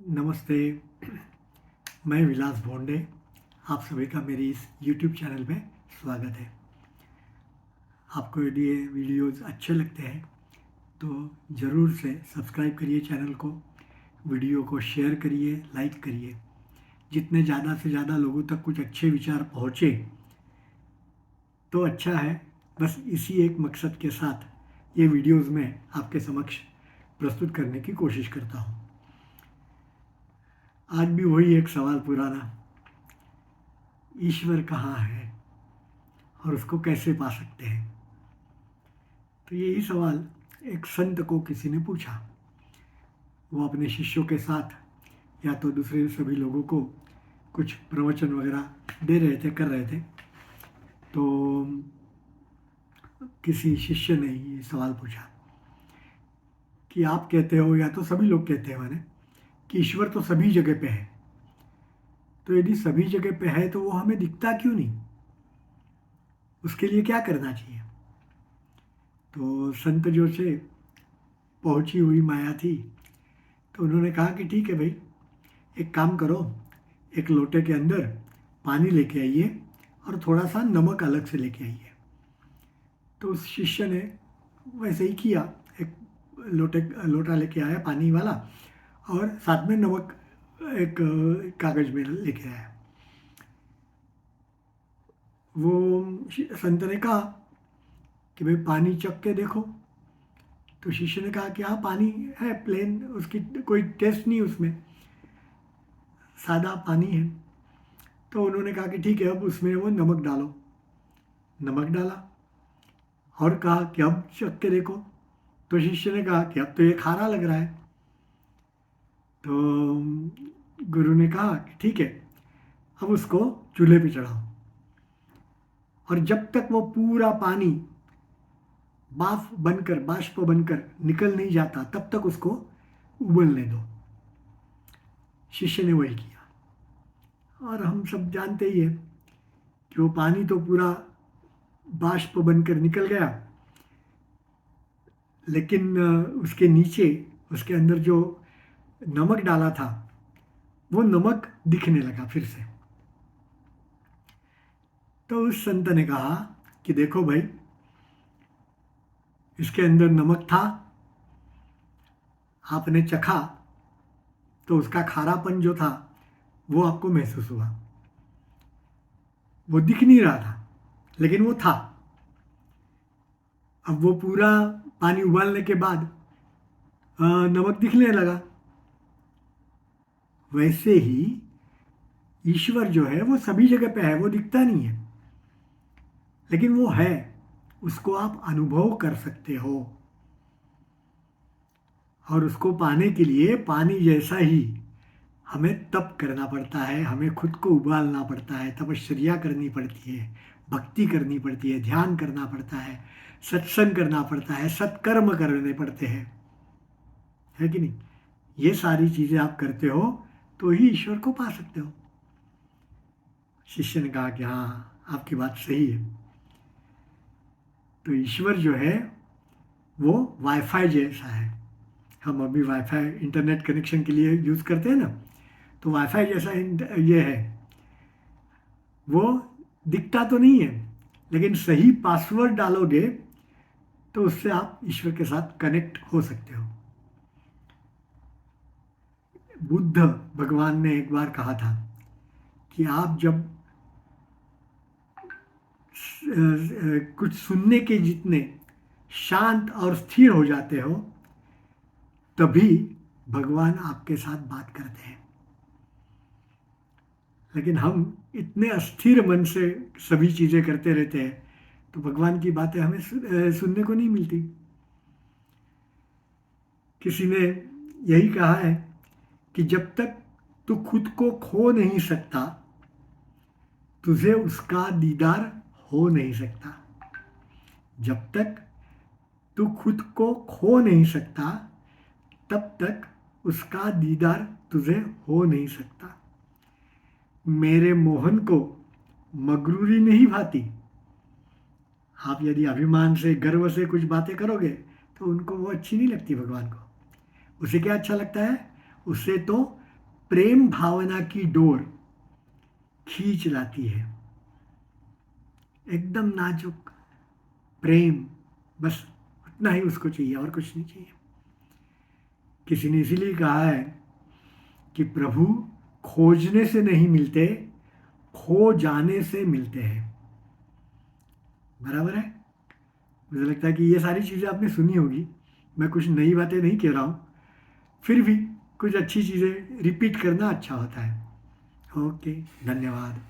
नमस्ते। मैं विलास भोंडे। आप सभी का मेरी इस यूट्यूब चैनल में स्वागत है। आपको यदि ये वीडियोज़ अच्छे लगते हैं तो ज़रूर से सब्सक्राइब करिए चैनल को, वीडियो को शेयर करिए, लाइक करिए। जितने ज़्यादा से ज़्यादा लोगों तक कुछ अच्छे विचार पहुँचे तो अच्छा है। बस इसी एक मकसद के साथ ये वीडियोज़ मैं आपके समक्ष प्रस्तुत करने की कोशिश करता हूँ। आज भी वही एक सवाल पुराना, ईश्वर कहाँ है और उसको कैसे पा सकते हैं। तो यही सवाल एक संत को किसी ने पूछा। वो अपने शिष्यों के साथ या तो दूसरे सभी लोगों को कुछ प्रवचन वगैरह दे रहे थे, कर रहे थे। तो किसी शिष्य ने ये सवाल पूछा कि आप कहते हो, या तो सभी लोग कहते हैं माने, कि ईश्वर तो सभी जगह पे है। तो यदि सभी जगह पे है तो वो हमें दिखता क्यों नहीं? उसके लिए क्या करना चाहिए? तो संत जो से पहुंची हुई माया थी, तो उन्होंने कहा कि ठीक है भाई, एक काम करो, एक लोटे के अंदर पानी लेके आइए और थोड़ा सा नमक अलग से लेके आइए। तो उस शिष्य ने वैसे ही किया। एक लोटा लेके आया पानी वाला और साथ में नमक एक कागज में लेके आया। वो संत ने कहा कि भाई पानी चख के देखो। तो शिष्य ने कहा कि हाँ, पानी है प्लेन, उसकी कोई टेस्ट नहीं, उसमें सादा पानी है। तो उन्होंने कहा कि ठीक है, अब उसमें वो नमक डालो। नमक डाला और कहा कि अब चख के देखो। तो शिष्य ने कहा कि अब तो ये खारा लग रहा है। तो गुरु ने कहा कि ठीक है, अब उसको चूल्हे पे चढ़ाओ और जब तक वो पूरा पानी बाष्प बनकर निकल नहीं जाता तब तक उसको उबलने दो। शिष्य ने वही किया और हम सब जानते ही हैं कि वो पानी तो पूरा बाष्प बनकर निकल गया, लेकिन उसके नीचे, उसके अंदर जो नमक डाला था वो नमक दिखने लगा फिर से। तो उस संत ने कहा कि देखो भाई, इसके अंदर नमक था, आपने चखा तो उसका खारापन जो था वो आपको महसूस हुआ। वो दिख नहीं रहा था लेकिन वो था। अब वो पूरा पानी उबालने के बाद नमक दिखने लगा। वैसे ही ईश्वर जो है वो सभी जगह पे है, वो दिखता नहीं है लेकिन वो है, उसको आप अनुभव कर सकते हो। और उसको पाने के लिए पानी जैसा ही हमें तप करना पड़ता है, हमें खुद को उबालना पड़ता है, तपश्चर्या करनी पड़ती है, भक्ति करनी पड़ती है, ध्यान करना पड़ता है, सत्संग करना पड़ता है, सत्कर्म करने पड़ते हैं, है कि नहीं? ये सारी चीज़ें आप करते हो तो ही ईश्वर को पा सकते हो। शिष्य ने कहा कि हाँ, आपकी बात सही है। तो ईश्वर जो है वो वाईफाई जैसा है। हम अभी वाईफाई इंटरनेट कनेक्शन के लिए यूज़ करते हैं ना, तो वाईफाई जैसा ये है। वो दिखता तो नहीं है लेकिन सही पासवर्ड डालोगे तो उससे आप ईश्वर के साथ कनेक्ट हो सकते हो। बुद्ध भगवान ने एक बार कहा था कि आप जब कुछ सुनने के जितने शांत और स्थिर हो जाते हो तभी भगवान आपके साथ बात करते हैं। लेकिन हम इतने अस्थिर मन से सभी चीज़ें करते रहते हैं तो भगवान की बातें हमें सुनने को नहीं मिलती। किसी ने यही कहा है कि जब तक तू खुद को खो नहीं सकता तुझे उसका दीदार हो नहीं सकता। जब तक तू खुद को खो नहीं सकता तब तक उसका दीदार तुझे हो नहीं सकता। मेरे मोहन को मगरूरी नहीं भाती। आप यदि अभिमान से, गर्व से कुछ बातें करोगे तो उनको वो अच्छी नहीं लगती भगवान को। उसे क्या अच्छा लगता है? उसे तो प्रेम भावना की डोर खींच लाती है, एकदम नाजुक प्रेम, बस उतना ही उसको चाहिए और कुछ नहीं चाहिए। किसी ने इसीलिए कहा है कि प्रभु खोजने से नहीं मिलते, खो जाने से मिलते हैं। बराबर है। मुझे लगता है कि ये सारी चीज़ें आपने सुनी होगी, मैं कुछ नई बातें नहीं कह रहा हूँ, फिर भी कुछ अच्छी चीज़ें रिपीट करना अच्छा होता है। ओके, धन्यवाद।